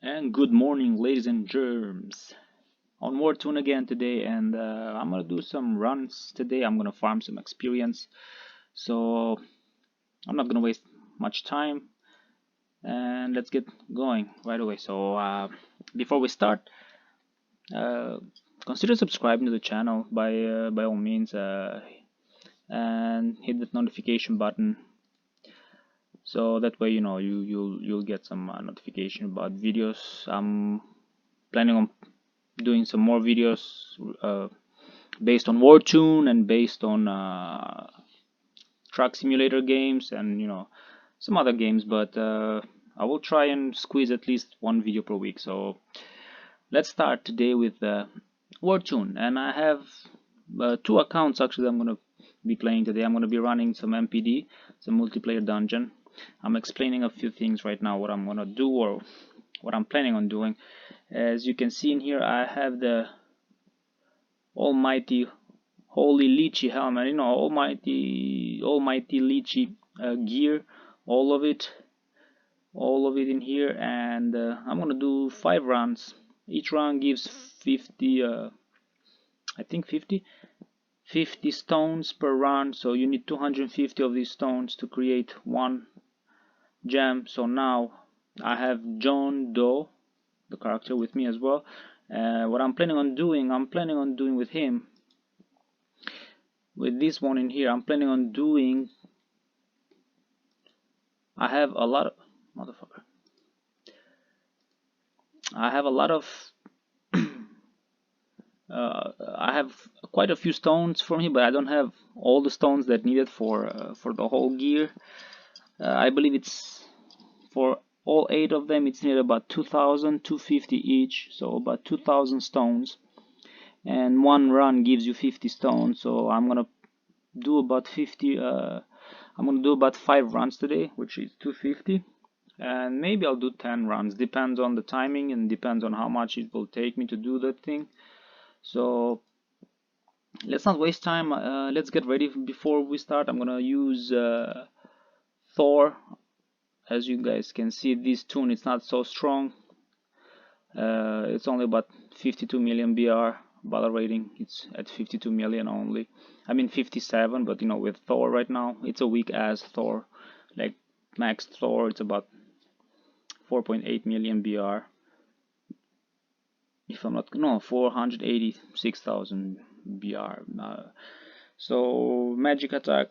And good morning, ladies and germs. On Wartune again today, and I'm gonna do some runs today. I'm gonna farm some experience, so I'm not gonna waste much time. And let's get going right away. So before we start, uh, consider subscribing to the channel by all means, and hit that notification button. So that way, you'll get some notification about videos. I'm planning on doing some more videos uh, based on Wartune and based on truck simulator games and some other games, but I will try and squeeze at least one video per week. So let's start today with Wartune, and I have two accounts actually. I'm gonna be playing today. I'm gonna be running some MPD, some multiplayer dungeon. I'm explaining a few things right now, what I'm gonna do or what I'm planning on doing. As you can see in here, I have the almighty holy lychee helmet, almighty lychee gear, all of it in here. And I'm gonna do 5 runs. Each run gives 50 I think 50 stones per run, so you need 250 of these stones to create one gem. So now I have John Doe, the character, with me as well. What I'm planning on doing with him, with this one in here, I'm planning on doing, I have a lot of motherfucker. I have a lot of I have quite a few stones for me, but I don't have all the stones that needed for the whole gear. I believe it's for all 8 of them. It's needed about 2,250 each, so about 2,000 stones. And one run gives you 50 stones, so I'm gonna do about 50. I'm gonna do about 5 runs today, which is 250. And maybe I'll do 10 runs, depends on the timing and depends on how much it will take me to do that thing. So let's not waste time, let's get ready. Before we start, I'm gonna use Thor. As you guys can see, this tune is not so strong. It's only about 52 million BR battle rating. It's at 52 million only. I mean 57, but with Thor right now, it's a weak ass Thor. Like max Thor, it's about 4.8 million BR. If I'm not, no, 486,000 BR. So magic attack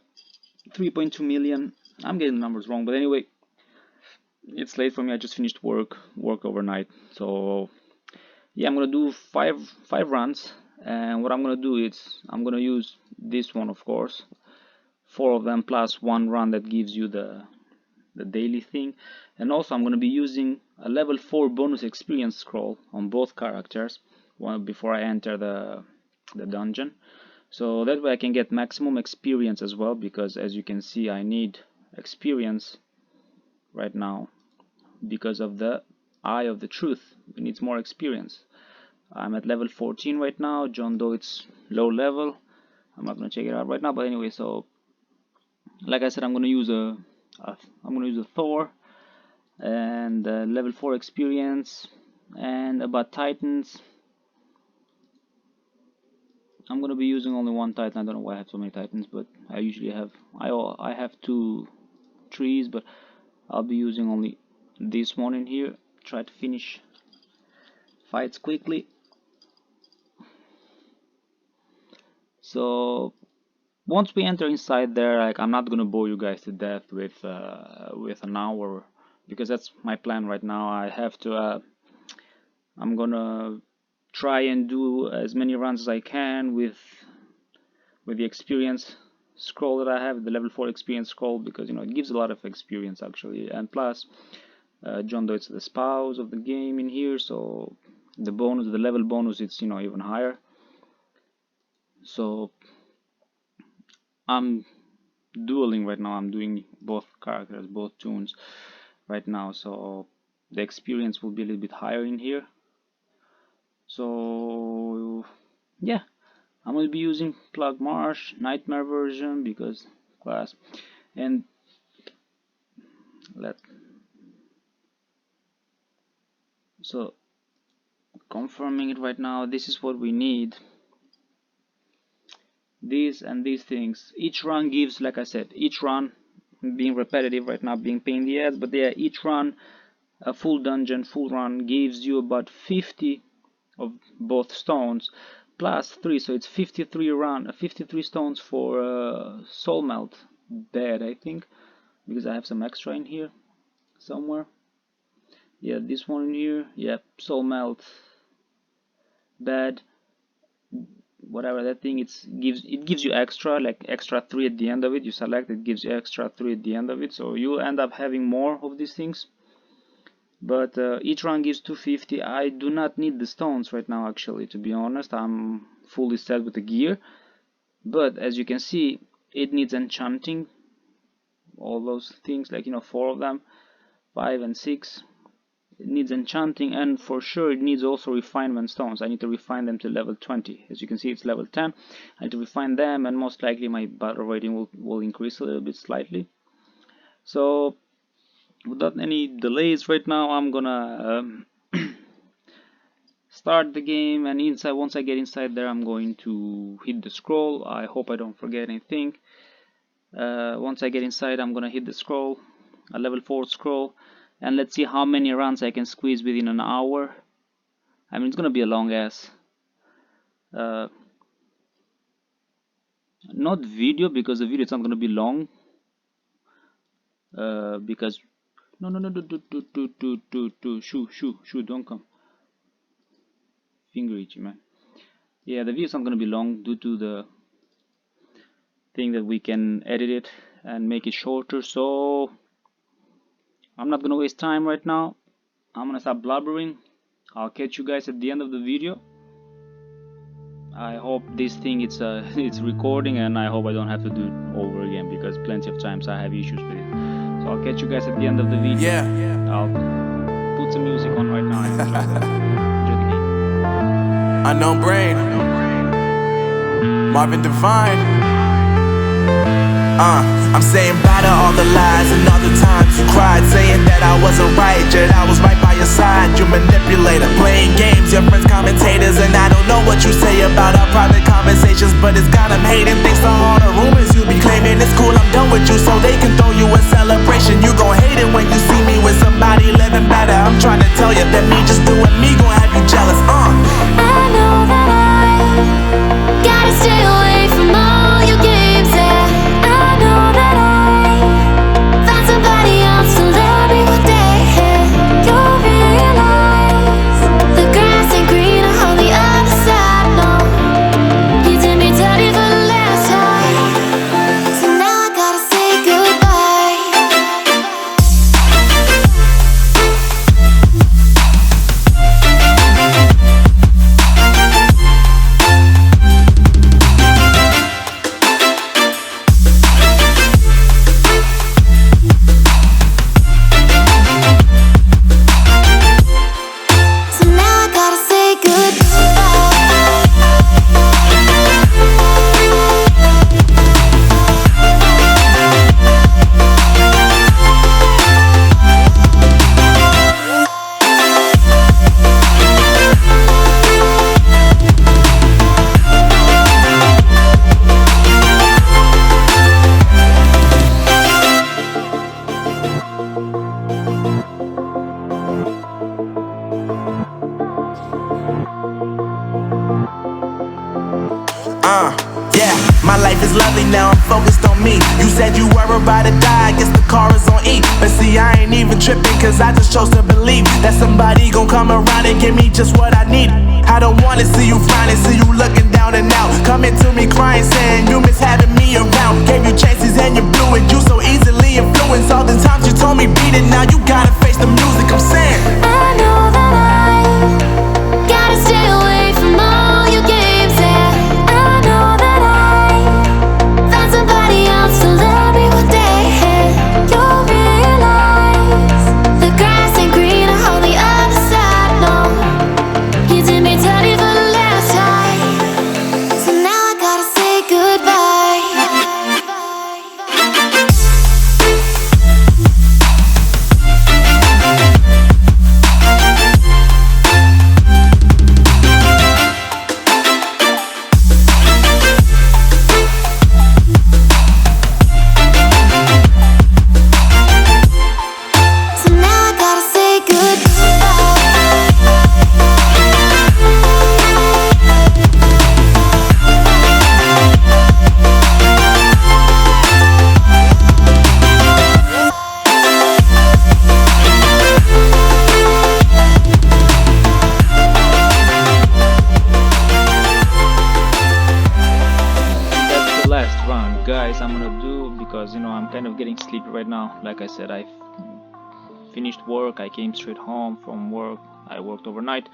3.2 million. I'm getting the numbers wrong, but anyway, it's late for me. I just finished work overnight. So yeah, I'm gonna do five runs, and what I'm gonna do is I'm gonna use this one, of course, 4 of them plus one run that gives you the daily thing. And also I'm gonna be using a level 4 bonus experience scroll on both characters before I enter the dungeon, so that way I can get maximum experience as well, because as you can see, I need experience right now because of the Eye of the Truth. It needs more experience. I'm at level 14 right now. John Doe, it's low level. I'm not gonna check it out right now, but anyway, so like I said, I'm gonna use a Thor and level 4 experience. And about Titans, I'm gonna be using only one Titan. I don't know why I have so many Titans, but I usually have I have 2 trees, but I'll be using only this one in here. Try to finish fights quickly. So once we enter inside there, like, I'm not gonna bore you guys to death with an hour, because that's my plan right now. I have to I'm gonna try and do as many runs as I can with the experience scroll that I have, the level 4 experience scroll, because it gives a lot of experience actually. And plus John Doe, it's the spouse of the game in here, so the level bonus, it's even higher. So I'm dueling right now. I'm doing both characters, both tunes right now, so the experience will be a little bit higher in here. So yeah, I'm going to be using Plug Marsh Nightmare version because class. And So confirming it right now, this is what we need. These and these things. Each run gives, like I said, each run, being repetitive right now, being pain in the ass, but yeah, each run, a full dungeon, full run, gives you about 50 of both stones plus 3, so it's 53 stones for soul melt bed, I think, because I have some extra in here somewhere. Yeah, this one in here, yeah, soul melt bed, whatever that thing, it gives you extra, like extra 3 at the end of it. You select it, gives you extra 3 at the end of it, so you'll end up having more of these things. But each run gives 250. I do not need the stones right now, actually, to be honest. I'm fully set with the gear, but as you can see, it needs enchanting, all those things, like, you know, 4 of them, 5 and 6. It needs enchanting, and for sure it needs also refinement stones. I need to refine them to level 20. As you can see, it's level 10. I need to refine them, and most likely my battle rating will increase a little bit slightly. So without any delays right now, I'm gonna start the game, and once I get inside there, I'm going to hit the scroll. I hope I don't forget anything. Once I get inside, I'm gonna hit the scroll, a level 4 scroll, and let's see how many runs I can squeeze within an hour. I mean, it's gonna be a long ass not video, because the video is not gonna be long, because no, shoo, don't come, finger itchy, man. Yeah, the video is not gonna be long due to the thing that we can edit it and make it shorter, so I'm not gonna waste time right now. I'm gonna stop blubbering. I'll catch you guys at the end of the video. I hope this thing it's recording, and I hope I don't have to do it over again, because plenty of times I have issues with it. So I'll catch you guys at the end of the video. Yeah. I'll put some music on right now and enjoy the game. Unknown Brain, Marvin Divine. I'm saying bye to all the lies and all the times you cried, saying that I wasn't right, yet I was right by your side. You manipulator, playing games, your friends commentators, and I don't know what you say about our private conversations, but it's got them hating. Thanks to all the rumors you be claiming. It's cool, I'm done with you, so they can throw you a celebration. You gon' hate it when you see me with somebody living better. I'm trying to tell you that me just doing me gon' have you jealous. I know that I gotta stay away from all your games, yeah. I know that I found somebody else to love me one day, yeah. You'll realize the grass ain't greener on the other side, no. You did me dirty for the last time, so now I gotta say goodbye. So now I gotta say Yeah, my life is lovely now, I'm focused on me. You said you were about to die, I guess the car is on E. But see, I ain't even tripping, cause I just chose to believe that somebody gon' come around and give me just what I need. I don't wanna see you frowning, see you looking down and out, coming to me crying, saying you miss having me around. Gave you chances and you blew it, you so easily influenced. All the times you told me beat it, now you gotta face the music. I'm saying I know that I gotta stay away from all your games, yeah. I know that I found somebody else to love me one day, yeah. You'll realize the grass ain't greener on the other side, no. You did me dirty for the last time, so now I gotta say goodbye. kind of getting sleepy right now. Like I said, I finished work, I came straight home from work, I worked overnight,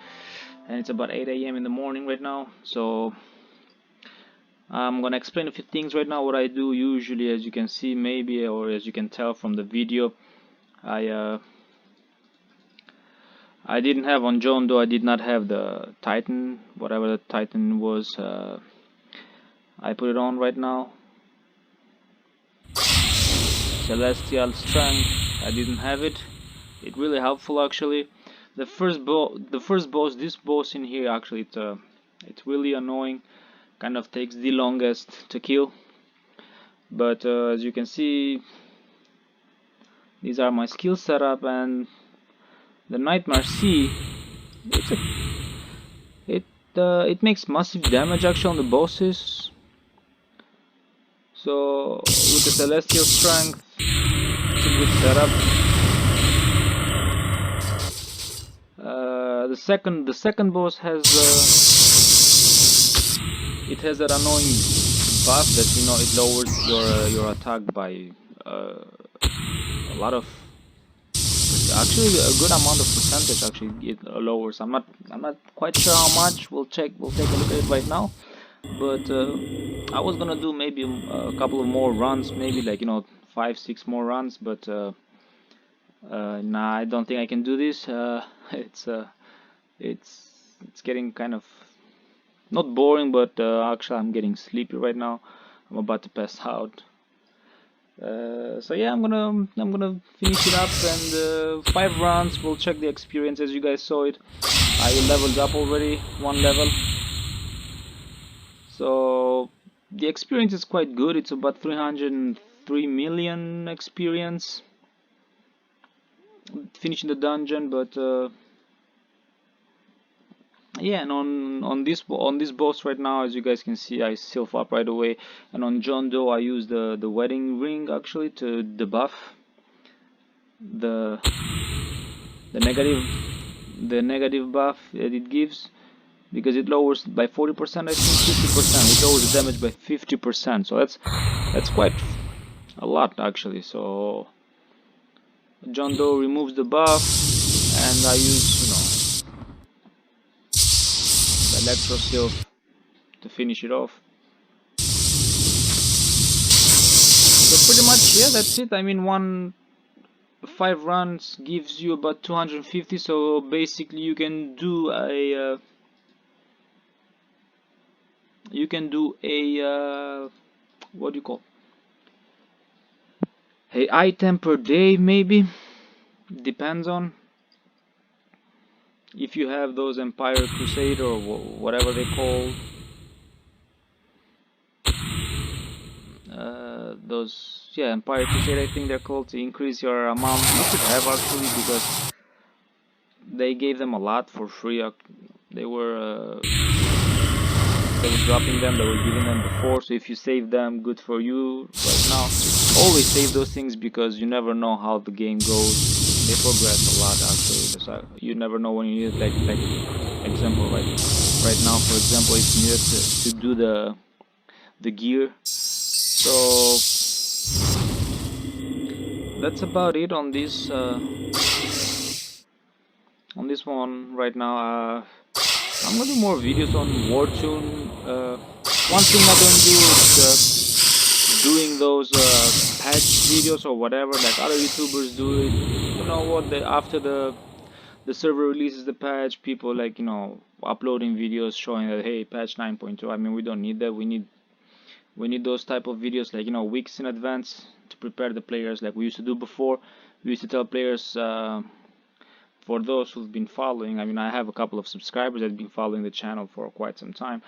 and it's about 8 a.m. in the morning right now. So I'm gonna explain a few things right now what I do usually. As you can see, maybe, or as you can tell from the video, I didn't have on John Doe, I did not have the Titan, whatever the Titan was. I put it on right now. Celestial Strength, I didn't have it. It really helpful actually. The first boss, this boss in here actually, it's really annoying. Kind of takes the longest to kill. But as you can see, these are my skill setup, and the Nightmare Sea. It makes massive damage actually on the bosses. So with the Celestial Strength, it's a good setup. The second boss has it has that annoying buff that it lowers your attack by a lot of, actually a good amount of percentage. Actually it lowers. I'm not quite sure how much. We'll take a look at it right now. But I was gonna do maybe a couple of more runs, maybe like 5-6 more runs, but nah, I don't think I can do this. It's getting kind of not boring, but actually I'm getting sleepy right now. I'm about to pass out. So yeah, I'm gonna finish it up, and 5 rounds. We'll check the experience. As you guys saw it, I leveled up already 1 level. So the experience is quite good. It's about 303 million experience finishing the dungeon, but yeah, and on this boss right now, as you guys can see, I self up right away. And on John Doe, I use the wedding ring actually to debuff the negative buff that it gives, because it lowers by 40%, I think 50%. It lowers the damage by 50%. So that's quite a lot actually. So John Doe removes the buff, and I use the Electro Sylph to finish it off. So pretty much, yeah, that's it. I mean, 5 runs gives you about 250. So basically, you can do a what do you call, a item per day, maybe. Depends on if you have those Empire Crusader or whatever they call those, yeah, Empire Crusader, I think they're called, to increase your amount. You should have actually, because they gave them a lot for free. They were dropping them, they were giving them before. So if you save them, good for you right now. Always save those things, because you never know how the game goes. They progress a lot actually. So you never know when you need it. Like example, right now, for example, it's needed to do the gear. So that's about it on this one right now. I'm gonna do more videos on Wartune. One thing I don't do is doing those patch videos or whatever like other YouTubers do it. You know what? After the server releases the patch, people uploading videos showing that, hey, patch 9.2. I mean, we don't need that. We need those type of videos weeks in advance to prepare the players, like we used to do before. We used to tell players. For those who've been following, I mean, I have a couple of subscribers that have been following the channel for quite some time.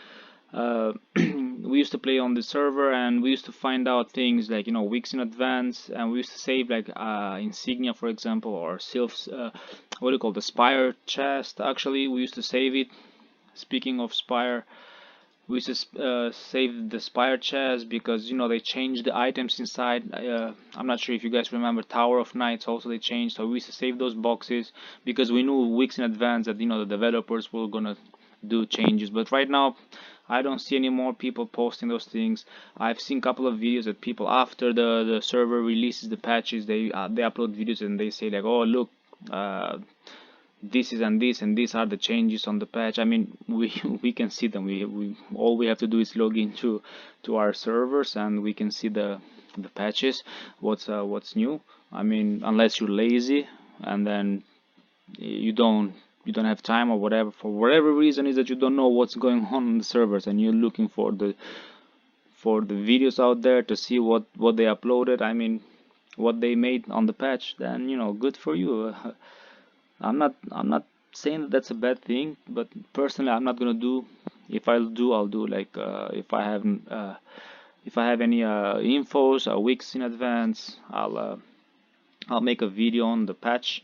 We used to play on the server, and we used to find out things weeks in advance, and we used to save insignia, for example, or Sylph's what do you call, the Spire chest. Actually, we used to save it. Speaking of Spire, we used to save the Spire chest, because they changed the items inside. I'm not sure if you guys remember Tower of Knights, also they changed. So we used to save those boxes, because we knew weeks in advance that the developers were gonna do changes. But right now I don't see any more people posting those things. I've seen a couple of videos that people, after the server releases the patches, they upload videos and they say like, oh look, this is and this and these are the changes on the patch. I mean, we can see them. We all we have to do is log into our servers and we can see the patches, what's new. I mean, unless you're lazy and then you don't have time or whatever, for whatever reason is that you don't know what's going on the servers and you're looking for the videos out there to see what they uploaded, I mean what they made on the patch, then you know, good for you. I'm not saying that that's a bad thing, but personally I'm not gonna do. If I'll do like if I have any infos weeks in advance, I'll make a video on the patch,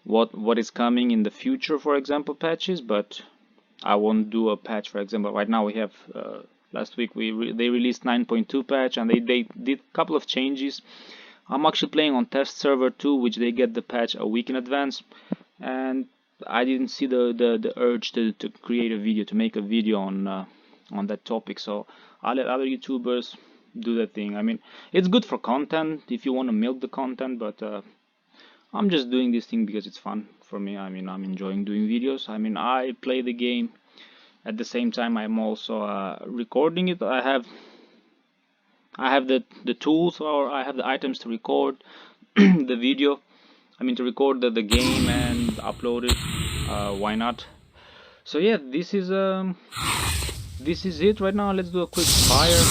what is coming in the future, for example patches, but I won't do a patch. For example, right now we have last week they released 9.2 patch and they did a couple of changes. I'm actually playing on test server 2, which they get the patch a week in advance, and I didn't see the urge to create a video, to make a video on that topic. So I'll let other YouTubers do that thing. I mean, it's good for content if you want to milk the content, but I'm just doing this thing because it's fun for me. I mean, I'm enjoying doing videos. I mean, I play the game at the same time I'm also recording it. I have the tools, or I have the items to record the video. I mean, to record the game and upload it. Why not? So yeah, this is it right now. Let's do a quick fire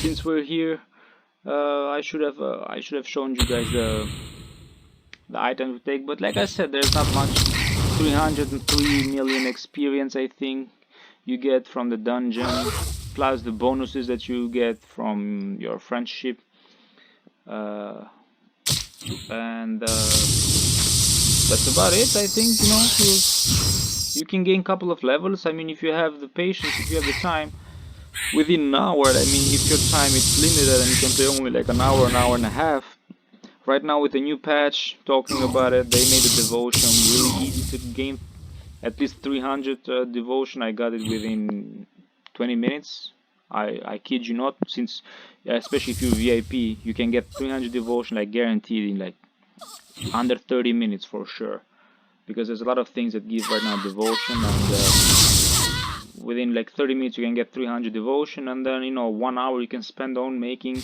since we're here. I should have shown you guys the items we take, but like I said, there's not much. 303 million experience, I think, you get from the dungeon, plus the bonuses that you get from your friendship, and that's about it. I think, you know, you can gain a couple of levels. I mean, if you have the patience, if you have the time, within an hour. I mean, if your time is limited and you can play only like an hour and a half. Right now with the new patch, talking about it, they made the devotion really easy to gain. At least 300 devotion, I got it within 20 minutes. I kid you not, since especially if you're VIP, you can get 300 devotion like guaranteed in like under 30 minutes for sure. Because there's a lot of things that give right now devotion, and within like 30 minutes you can get 300 devotion, and then, you know, 1 hour you can spend on making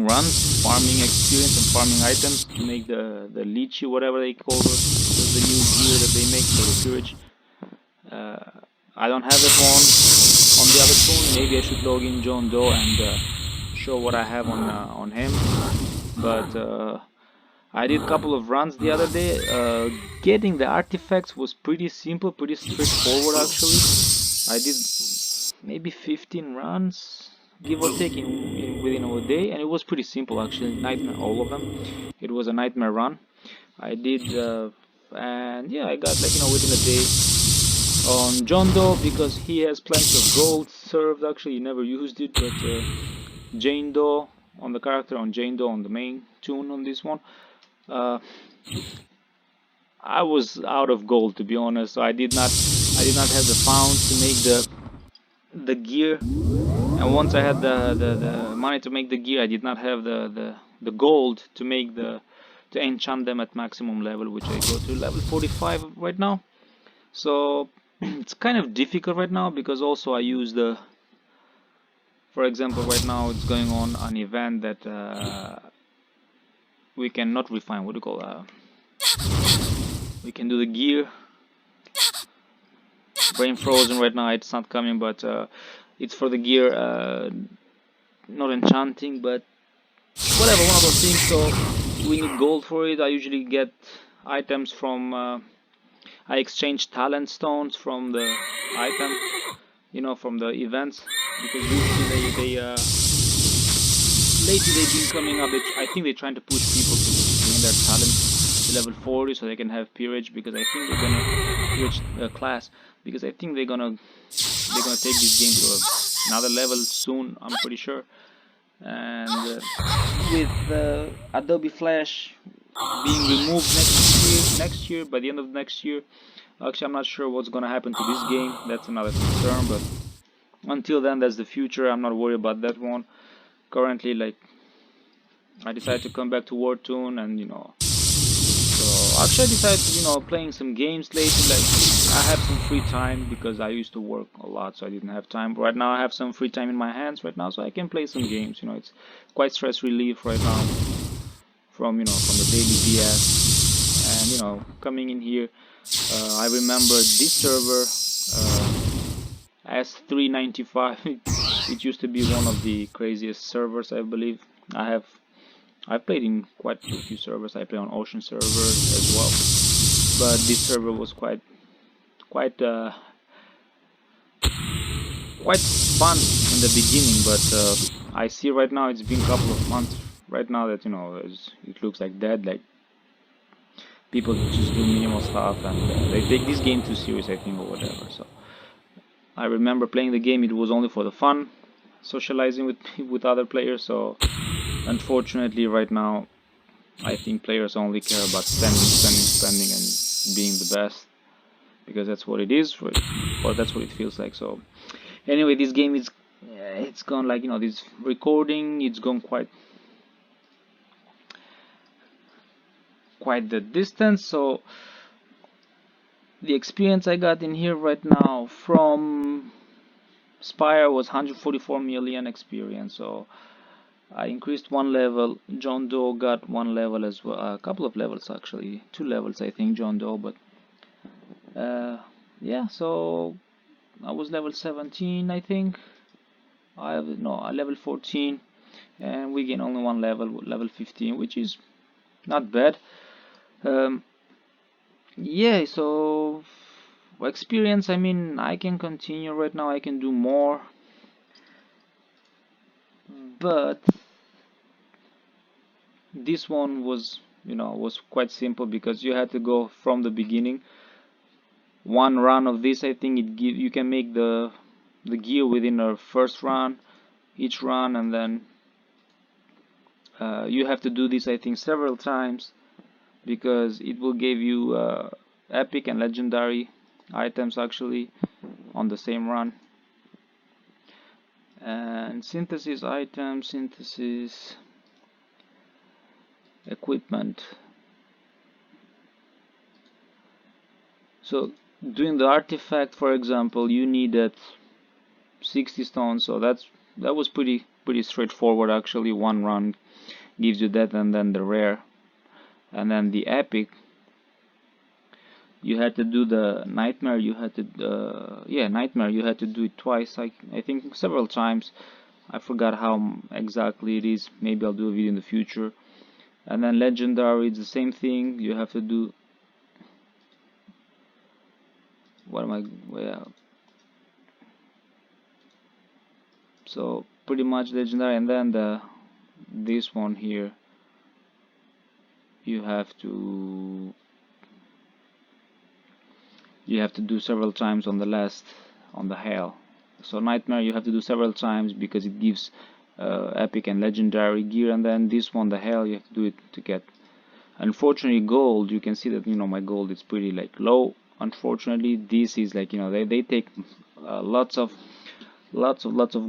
runs, farming experience and farming items to make the lychee, whatever they call it, the new gear that they make for the courage. I don't have it on the other phone. Maybe I should log in John Doe and show what I have on him. But I did a couple of runs the other day. Getting the artifacts was pretty simple, pretty straightforward actually. I did maybe 15 runs, give or take, within a day, and it was pretty simple actually. Nightmare, all of them. It was a nightmare run. I did, and yeah, I got, like, you know, within a day on John Doe, because he has plenty of gold served. Actually, he never used it, but Jane Doe, on the character on Jane Doe, on the main tune on this one, I was out of gold, to be honest. So I did not have the funds to make the gear. And once I had the money to make the gear, I did not have the gold to make to enchant them at maximum level, which I go to level 45 right now. So it's kind of difficult right now, because also I use for example, right now it's going on an event that we cannot refine. What do you call we can do the gear. Brain frozen right now. It's not coming, but it's for the gear, not enchanting, but whatever, one of those things. So we need gold for it. I usually get items from I exchange talent stones from the item, you know, from the events, because usually they lately they've been coming up. I think they're trying to push people to gain their talent to level 40 so they can have peerage, because I think they're gonna peerage class, because I think they're gonna take this game to another level soon, I'm pretty sure. And with Adobe Flash, being removed next year, by the end of next year. Actually, I'm not sure what's gonna happen to this game. That's another concern, but until then, that's the future. I'm not worried about that one. Currently, like, I decided to come back to Wartune, and so actually I decided to, playing some games lately. Like, I have some free time because I used to work a lot, so I didn't have time. Right now, I have some free time in my hands right now, so I can play some games. It's quite stress relief right now from the daily BS. And coming in here, I remember this server, S395. It used to be one of the craziest servers, I believe. I've played in quite a few servers. I play on Ocean server as well, but this server was quite quite fun in the beginning. But I see right now it's been a couple of months right now that it looks like dead. Like, people just do minimal stuff, and they take this game too serious, I think, or whatever. So I remember playing the game. It was only for the fun, socializing with with other players. So unfortunately, right now, I think players only care about spending, and being the best, because that's what it is, or that's what it feels like. So anyway, this game is it's gone, like, this recording. It's gone quite the distance. So the experience I got in here right now from Spire was 144 million experience. So I increased one level. John Doe got one level as well, a couple of levels actually, 2 levels I think, John Doe. But yeah, so I was level 17 I think. I have no level 14, and we gain only one level 15, which is not bad. Um, yeah, so experience, I mean, I can continue right now. I can do more, but this one was quite simple because you had to go from the beginning. One run of this, I think you can make the gear within a first run, each run, and then you have to do this, I think, several times, because it will give you epic and legendary items actually on the same run. And synthesis items, synthesis equipment. So doing the artifact, for example, you needed 60 stones, so that was pretty straightforward actually. One run gives you that, and then the rare, and then the epic. You had to do the nightmare. You had to nightmare. You had to do it twice. I think several times. I forgot how exactly it is. Maybe I'll do a video in the future. And then legendary, it's the same thing. You have to do. What am I? Well, so pretty much legendary, and then this one here. You have to do several times on the hell. So nightmare you have to do several times because it gives epic and legendary gear, and then this one, the hell, you have to do it to get, unfortunately, gold. You can see that my gold is pretty like low. Unfortunately, this is like, they take lots of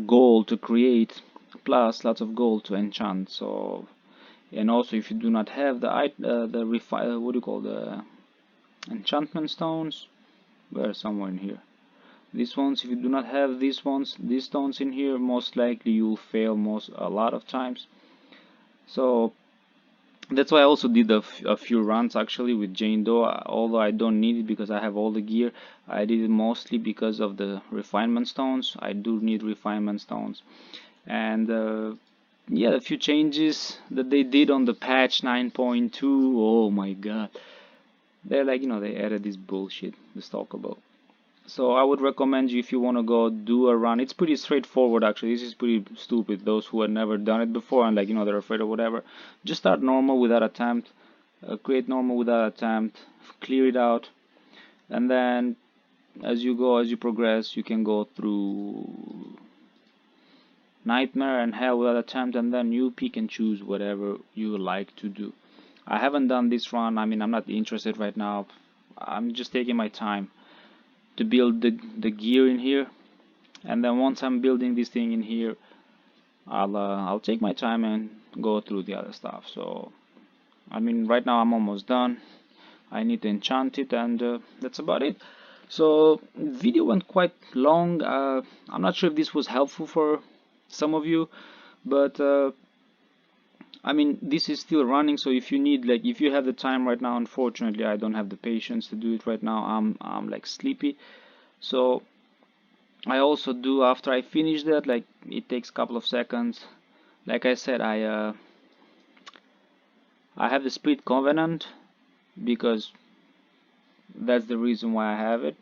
gold to create, plus lots of gold to enchant. So, and also, if you do not have what do you call, the enchantment stones, where somewhere in here, these ones, if you do not have these stones in here, most likely you'll fail a lot of times. So that's why I also did a few runs actually with Jane Doe, although I don't need it because I have all the gear. I did it mostly because of the refinement stones. I do need refinement stones. And yeah, a few changes that they did on the patch 9.2. Oh my god, they're like, they added this bullshit, this talk about. So I would recommend you, if you want to go do a run. It's pretty straightforward actually. This is pretty stupid. Those who have never done it before and, like, they're afraid or whatever, just start normal without attempt, create normal without attempt, clear it out, and then as you progress, you can go through nightmare and hell without attempt, and then you pick and choose whatever you like to do. I haven't done this run. I mean, I'm not interested right now. I'm just taking my time to build the gear in here, and then once I'm building this thing in here, I'll take my time and go through the other stuff. So I mean, right now I'm almost done. I need to enchant it, and that's about it. So video went quite long. I'm not sure if this was helpful for some of you, but I mean, this is still running, so if you need, like, if you have the time right now, unfortunately I don't have the patience to do it right now. I'm like sleepy. So I also do, after I finish that, like, it takes a couple of seconds. Like I said, I have the Spirit Covenant because that's the reason why I have it,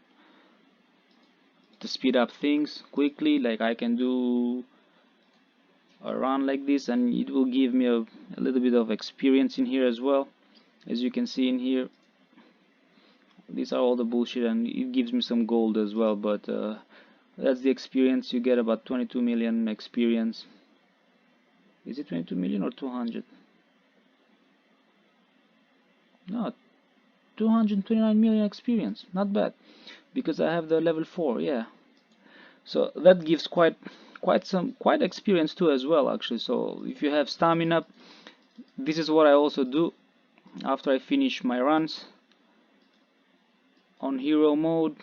to speed up things quickly. Like, I can do a run like this and it will give me a little bit of experience in here as well. As you can see in here, these are all the bullshit, and it gives me some gold as well, but that's the experience. You get about 22 million experience. Is it 22 million or 200? No, 229 million experience. Not bad, because I have the level 4. Yeah, so that gives quite experience too as well, actually. So if you have stamina, this is what I also do after I finish my runs on hero mode.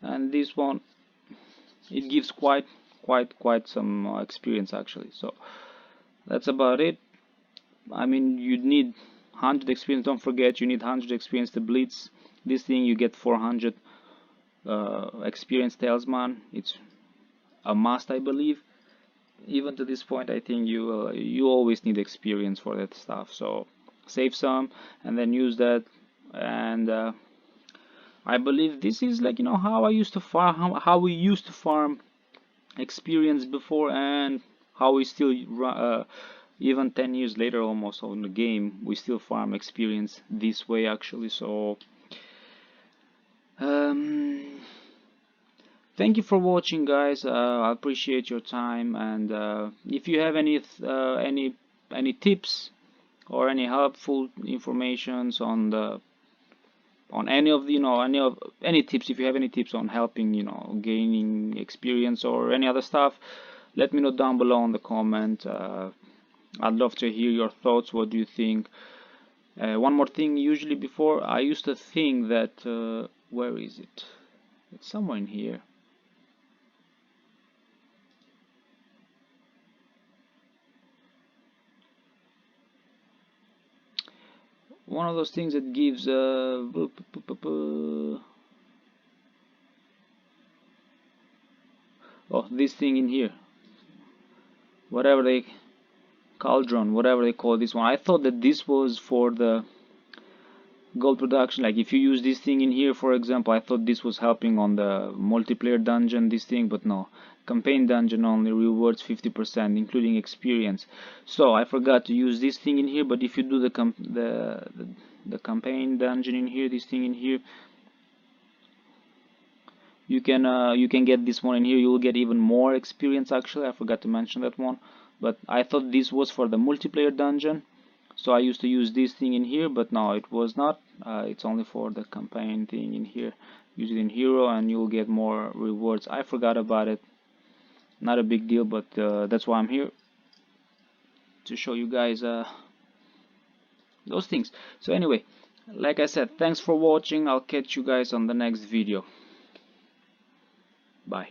And this one, it gives quite some experience actually. So that's about it. I mean, you need 100 experience. Don't forget, you need 100 experience to blitz this thing. You get 400 experience talisman. It's a must, I believe. Even to this point, I think you always need experience for that stuff. So save some and then use that. And I believe this is, like, you know, how I used to farm, how we used to farm experience before, and how we still even 10 years later almost on the game, we still farm experience this way actually. So thank you for watching, guys. I appreciate your time, and if you have any tips or any helpful informations on the any of the, you know, any tips, if you have any tips on helping, you know, gaining experience or any other stuff, let me know down below in the comment. I'd love to hear your thoughts. What do you think? One more thing, usually before I used to think that where is it? It's somewhere in here. One of those things that gives oh, this thing in here, whatever they cauldron, whatever they call this one. I thought that this was for the gold production. Like, if you use this thing in here, for example, I thought this was helping on the multiplayer dungeon, this thing, but no. Campaign dungeon only rewards 50%, including experience. So I forgot to use this thing in here. But if you do the campaign dungeon in here, this thing in here, you can get this one in here. You will get even more experience. Actually, I forgot to mention that one. But I thought this was for the multiplayer dungeon, so I used to use this thing in here, but no, it was not. It's only for the campaign thing in here. Use it in hero and you'll get more rewards. I forgot about it. Not a big deal, but that's why I'm here, to show you guys those things. So anyway, like I said, thanks for watching. I'll catch you guys on the next video. Bye.